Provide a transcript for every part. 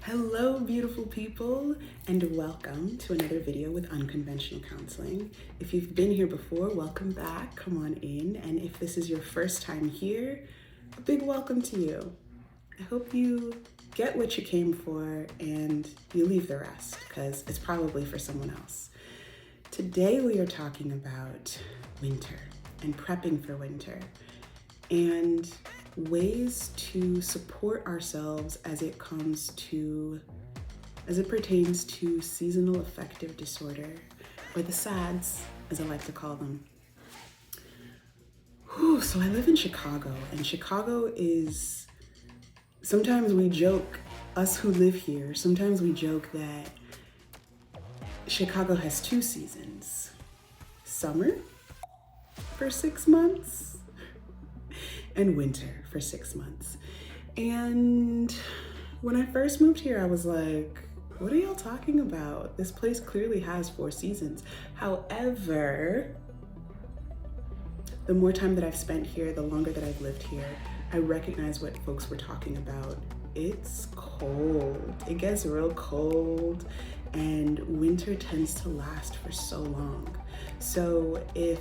Hello, beautiful people, and welcome to another video with Unconventional Counseling. If you've been here before, welcome back, come on in. And if this is your first time here, a big welcome to you. I hope you get what you came for and you leave the rest, because it's probably for someone else. Today we are talking about winter and prepping for winter and ways to support ourselves as it pertains to seasonal affective disorder, or the SADs, as I like to call them. So I live in Chicago, and Chicago is, sometimes we joke, us who live here, sometimes we joke that Chicago has two seasons: summer for 6 months and winter for 6 months. And when I first moved here, I was like, what are y'all talking about? This place clearly has 4 seasons. However, the more time that I've spent here, the longer that I've lived here, I recognize what folks were talking about. It's cold. It gets real cold, and winter tends to last for so long. So if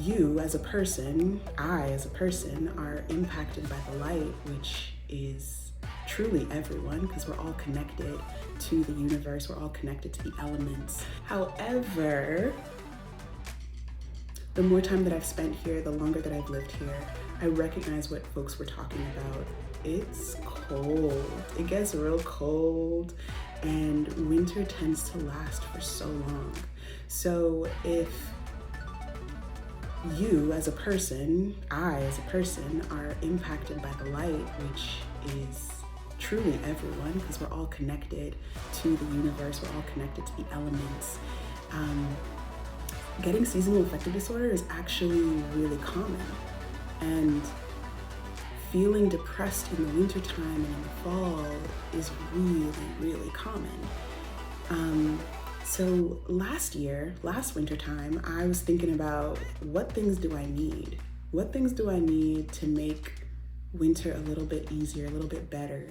you as a person, I as a person, are impacted by the light, which is truly everyone, because we're all connected to the universe, we're all connected to the elements. However, the more time that I've spent here, the longer that I've lived here, I recognize what folks were talking about. It's cold. It gets real cold, and winter tends to last for so long. So if you as a person, I as a person, are impacted by the light, which is truly everyone, because we're all connected to the universe, we're all connected to the elements. Getting seasonal affective disorder is actually really common, and feeling depressed in the wintertime and in the fall is really, really common. So last wintertime, I was thinking about what things do I need? What things do I need to make winter a little bit easier, a little bit better?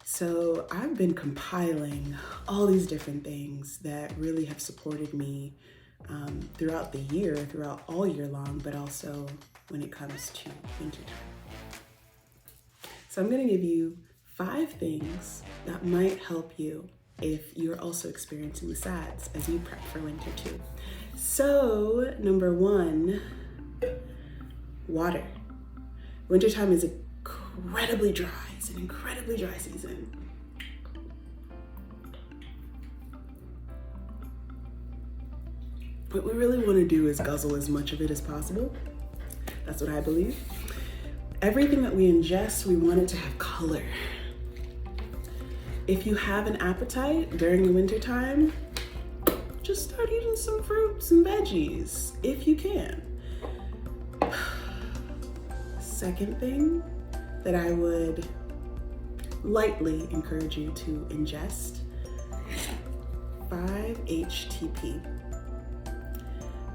So I've been compiling all these different things that really have supported me throughout the year, throughout all year long, but also when it comes to wintertime. So I'm gonna give you 5 things that might help you if you're also experiencing the SADs as you prep for winter too. So number 1, water. Wintertime is incredibly dry. It's an incredibly dry season. What we really want to do is guzzle as much of it as possible. That's what I believe. Everything that we ingest, we want it to have color. If you have an appetite during the winter time, just start eating some fruits and veggies if you can. Second thing that I would lightly encourage you to ingest, 5-HTP.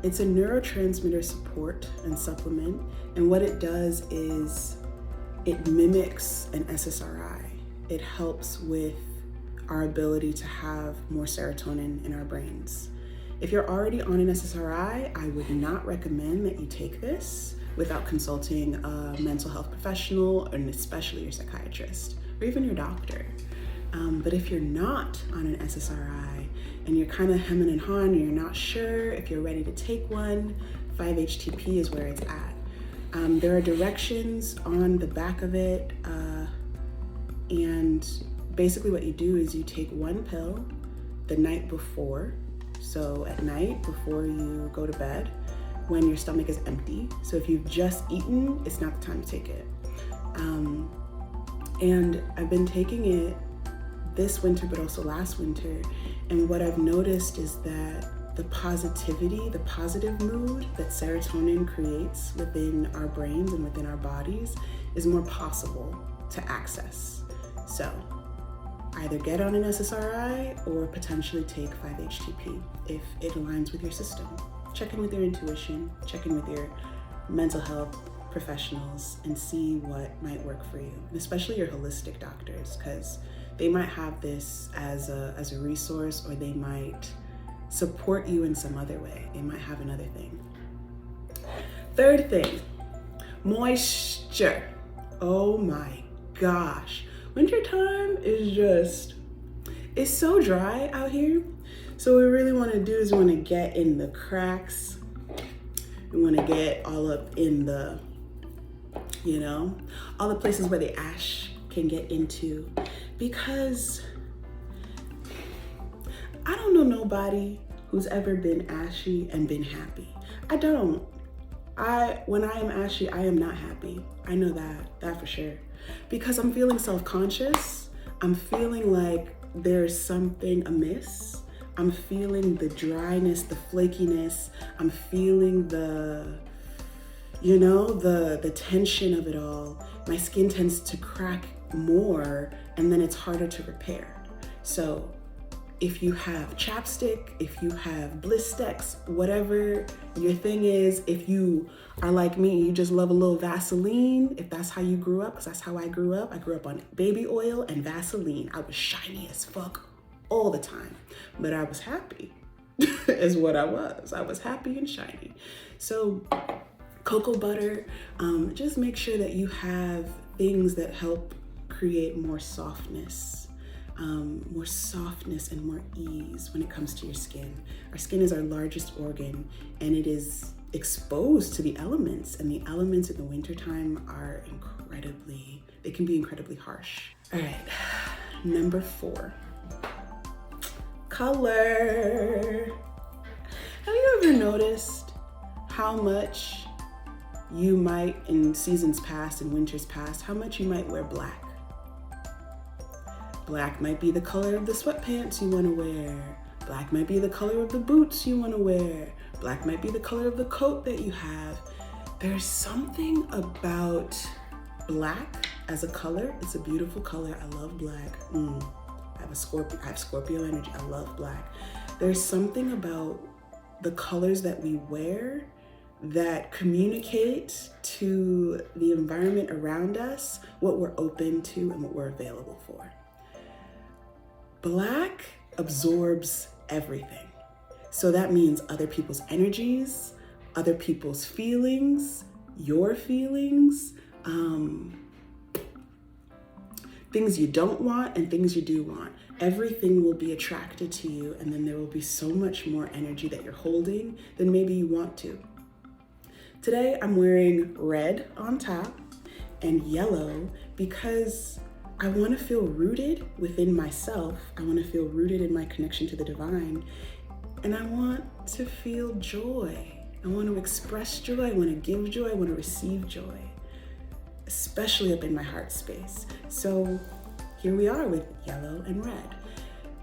It's a neurotransmitter support and supplement, and what it does is it mimics an SSRI. It helps with our ability to have more serotonin in our brains. If you're already on an SSRI, I would not recommend that you take this without consulting a mental health professional, and especially your psychiatrist or even your doctor. But if you're not on an SSRI and you're kind of hemming and hawing, and you're not sure if you're ready to take one, 5-HTP is where it's at. There are directions on the back of it, and basically what you do is you take 1 pill the night before. So at night before you go to bed, when your stomach is empty. So if you've just eaten, it's not the time to take it. And I've been taking it this winter, but also last winter. And what I've noticed is that the positivity, the positive mood that serotonin creates within our brains and within our bodies is more possible to access. So either get on an SSRI or potentially take 5-HTP if it aligns with your system. Check in with your intuition, check in with your mental health professionals and see what might work for you, and especially your holistic doctors, because they might have this as a resource, or they might support you in some other way. They might have another thing. Third thing, moisture. Oh my gosh. Wintertime is just, it's so dry out here. So what we really want to do is we want to get in the cracks. We want to get all up in the, you know, all the places where the ash can get into, because I don't know nobody who's ever been ashy and been happy. I don't. When I am ashy, I am not happy. I know that for sure. Because I'm feeling self-conscious. I'm feeling like there's something amiss. I'm feeling the dryness, the flakiness. I'm feeling the, you know, the tension of it all. My skin tends to crack more, and then it's harder to repair. So if you have chapstick, if you have Blistex, whatever your thing is, if you are like me, you just love a little Vaseline, if that's how you grew up, because that's how I grew up. I grew up on baby oil and Vaseline. I was shiny as fuck all the time, but I was happy is what I was. I was happy and shiny. So cocoa butter, just make sure that you have things that help create more softness and more ease when it comes to your skin. Our skin is our largest organ, and it is exposed to the elements, and the elements in the wintertime are they can be incredibly harsh. All right, number 4, color. Have you ever noticed how much you might, in seasons past and winters past, how much you might wear black? Black might be the color of the sweatpants you want to wear. Black might be the color of the boots you want to wear. Black might be the color of the coat that you have. There's something about black as a color. It's a beautiful color. I love black. I have Scorpio energy. I love black. There's something about the colors that we wear that communicate to the environment around us what we're open to and what we're available for. Black absorbs everything. So that means other people's energies, other people's feelings, your feelings, things you don't want and things you do want. Everything will be attracted to you, and then there will be so much more energy that you're holding than maybe you want to. Today I'm wearing red on top and yellow because I want to feel rooted within myself. I want to feel rooted in my connection to the divine. And I want to feel joy. I want to express joy. I want to give joy. I want to receive joy, especially up in my heart space. So here we are with yellow and red.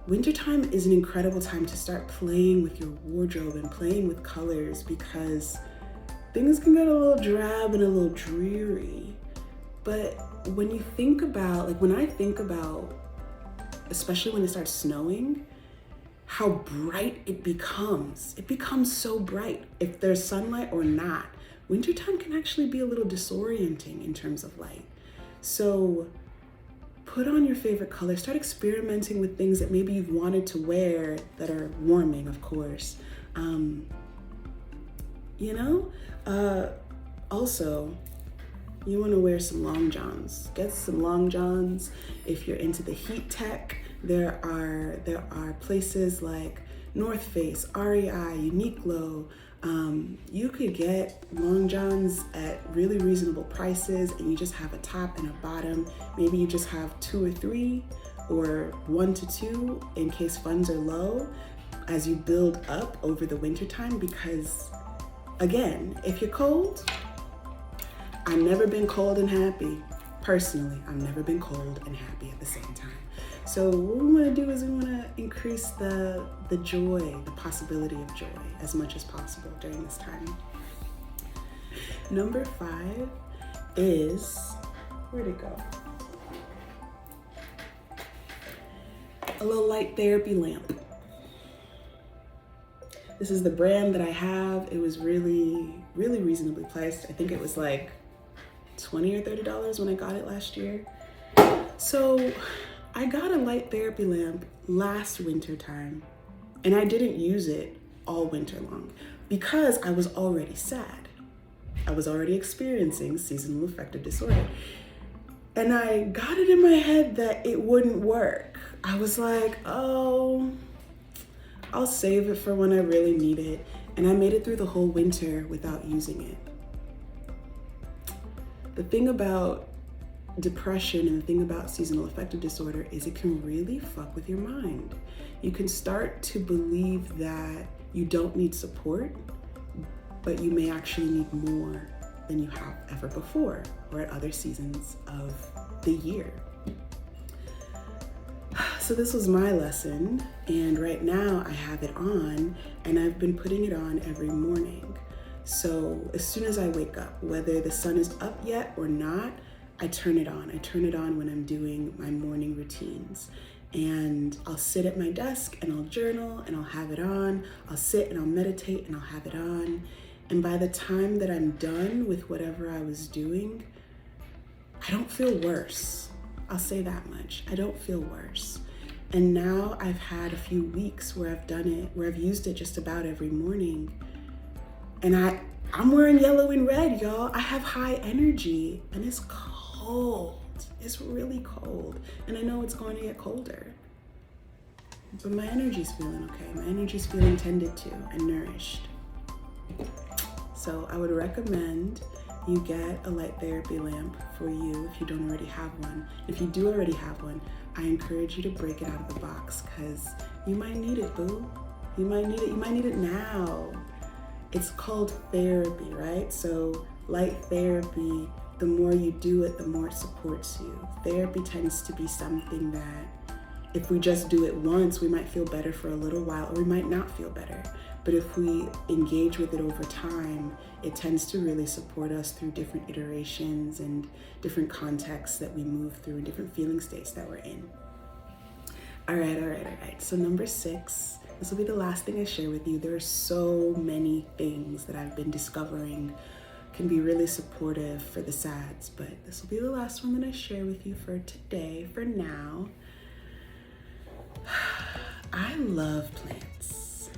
Wintertime is an incredible time to start playing with your wardrobe and playing with colors, because things can get a little drab and a little dreary. But when you think about, like when I think about, especially when it starts snowing, how bright it becomes so bright. If there's sunlight or not, wintertime can actually be a little disorienting in terms of light. So put on your favorite color, start experimenting with things that maybe you've wanted to wear that are warming, of course. Also, you want to wear some long johns. Get some long johns. If you're into the heat tech, there are places like North Face, REI, Uniqlo. You could get long johns at really reasonable prices, and you just have a top and a bottom. Maybe you just have 2 or 3 or 1 to 2 in case funds are low as you build up over the wintertime, because again, if you're cold, I've never been cold and happy. Personally, I've never been cold and happy at the same time. So what we want to do is we want to increase the joy, the possibility of joy as much as possible during this time. Number 5 is, where'd it go? A little light therapy lamp. This is the brand that I have. It was really, really reasonably priced. I think it was like $20 or $30 when I got it last year. So I got a light therapy lamp last winter time, and I didn't use it all winter long because I was already sad. I was already experiencing seasonal affective disorder. And I got it in my head that it wouldn't work. I was like, oh, I'll save it for when I really need it. And I made it through the whole winter without using it. The thing about depression and the thing about seasonal affective disorder is it can really fuck with your mind. You can start to believe that you don't need support, but you may actually need more than you have ever before or at other seasons of the year. So this was my lesson, and right now I have it on, and I've been putting it on every morning. So as soon as I wake up, whether the sun is up yet or not, I turn it on. I turn it on when I'm doing my morning routines. And I'll sit at my desk and I'll journal and I'll have it on. I'll sit and I'll meditate and I'll have it on. And by the time that I'm done with whatever I was doing, I don't feel worse. I'll say that much. I don't feel worse. And now I've had a few weeks where I've done it, where I've used it just about every morning. And I'm wearing yellow and red, y'all. I have high energy and it's cold. It's really cold. And I know it's going to get colder. But my energy's feeling okay. My energy's feeling tended to and nourished. So I would recommend you get a light therapy lamp for you if you don't already have one. If you do already have one, I encourage you to break it out of the box because you might need it, boo. You might need it. You might need it now. It's called therapy, right? So light therapy, the more you do it, the more it supports you. Therapy tends to be something that if we just do it once, we might feel better for a little while, or we might not feel better. But if we engage with it over time, it tends to really support us through different iterations and different contexts that we move through and different feeling states that we're in. All right. So number 6, this will be the last thing I share with you. There are so many things that I've been discovering can be really supportive for the SADs, but this will be the last one that I share with you for today, for now. I love plants.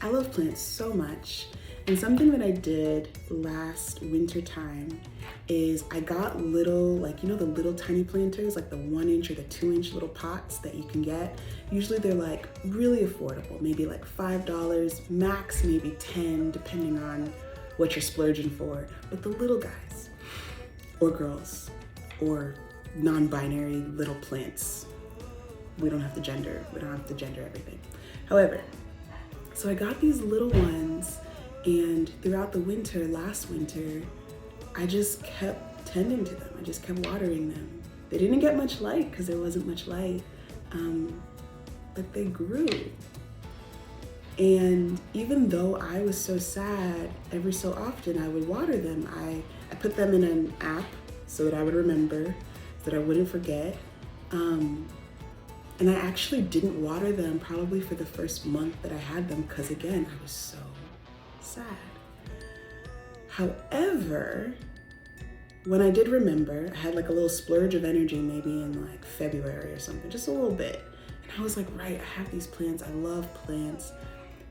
I love plants so much. And something that I did last winter time is I got little, the little tiny planters, like the 1-inch or the 2-inch little pots that you can get. Usually they're like really affordable, maybe like $5, max maybe $10, depending on what you're splurging for. But the little guys or girls or non-binary little plants, we don't have to gender everything. However, so I got these little ones, and throughout the winter, last winter, I just kept tending to them. I just kept watering them. They didn't get much light because there wasn't much light, but they grew. And even though I was so sad, every so often I would water them. I put them in an app so that I would remember, so that I wouldn't forget. And I actually didn't water them probably for the first month that I had them because, again, I was so sad. However, when I did remember, I had like a little splurge of energy maybe in like February or something, just a little bit. And I was like, right, I have these plants. I love plants.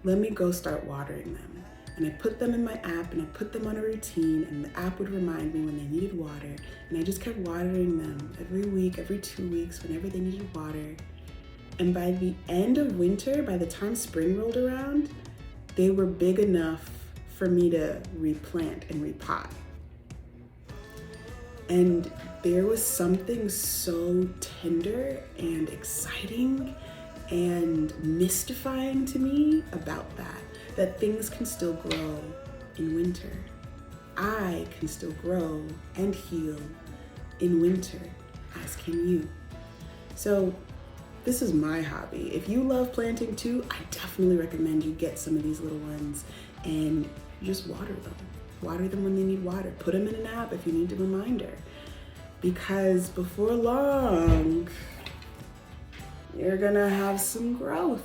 Let me go start watering them. And I put them in my app and I put them on a routine, and the app would remind me when they needed water. And I just kept watering them every week, every 2 weeks, whenever they needed water. And by the end of winter, by the time spring rolled around, they were big enough for me to replant and repot. And there was something so tender and exciting and mystifying to me about that things can still grow in winter. I can still grow and heal in winter, as can you. So this is my hobby. If you love planting too, I definitely recommend you get some of these little ones and just water them. Water them when they need water. Put them in an app if you need a reminder. Because before long, you're gonna have some growth.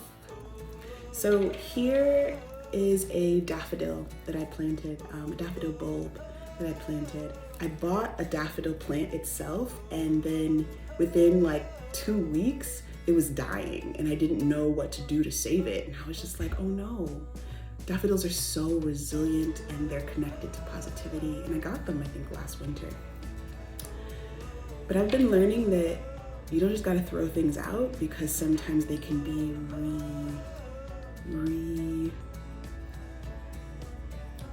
So here is a daffodil that I planted, a daffodil bulb that I planted. I bought a daffodil plant itself, and then within like 2 weeks, it was dying and I didn't know what to do to save it. And I was just like, oh no. Daffodils are so resilient and they're connected to positivity. And I got them, I think, last winter. But I've been learning that you don't just gotta throw things out, because sometimes they can be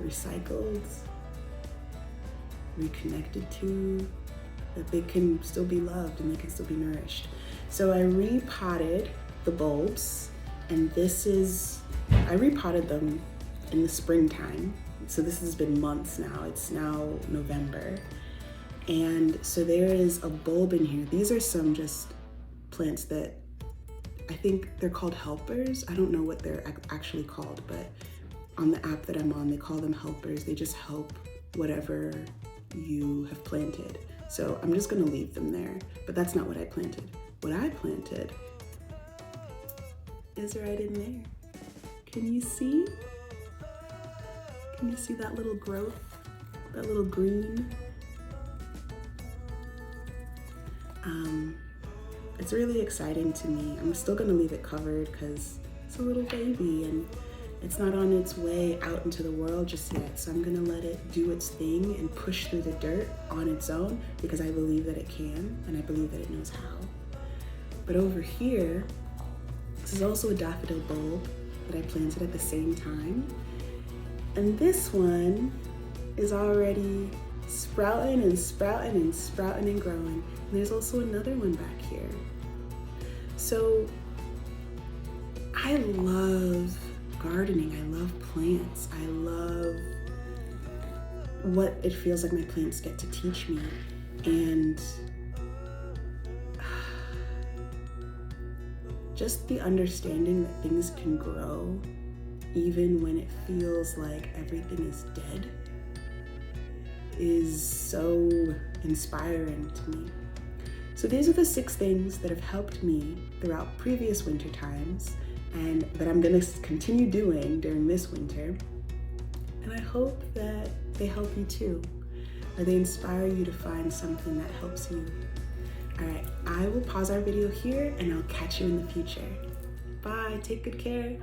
recycled, reconnected to, that they can still be loved and they can still be nourished. So I repotted the bulbs, and I repotted them in the springtime. So this has been months now. It's now November. And so there is a bulb in here. These are some just plants that I think they're called helpers. I don't know what they're actually called, but on the app that I'm on, they call them helpers. They just help whatever you have planted. So I'm just gonna leave them there, but that's not what I planted. What I planted is right in there. Can you see? Can you see that little growth, that little green? It's really exciting to me. I'm still gonna leave it covered because it's a little baby and it's not on its way out into the world just yet. So I'm gonna let it do its thing and push through the dirt on its own, because I believe that it can, and I believe that it knows how. But over here, this is also a daffodil bulb that I planted at the same time. And this one is already sprouting and sprouting and sprouting and growing. And there's also another one back here. So I love gardening. I love plants. I love what it feels like my plants get to teach me. And just the understanding that things can grow even when it feels like everything is dead is so inspiring to me. So these are the 6 things that have helped me throughout previous winter times and that I'm gonna continue doing during this winter. And I hope that they help you too, or they inspire you to find something that helps you. All right, I will pause our video here and I'll catch you in the future. Bye, take good care.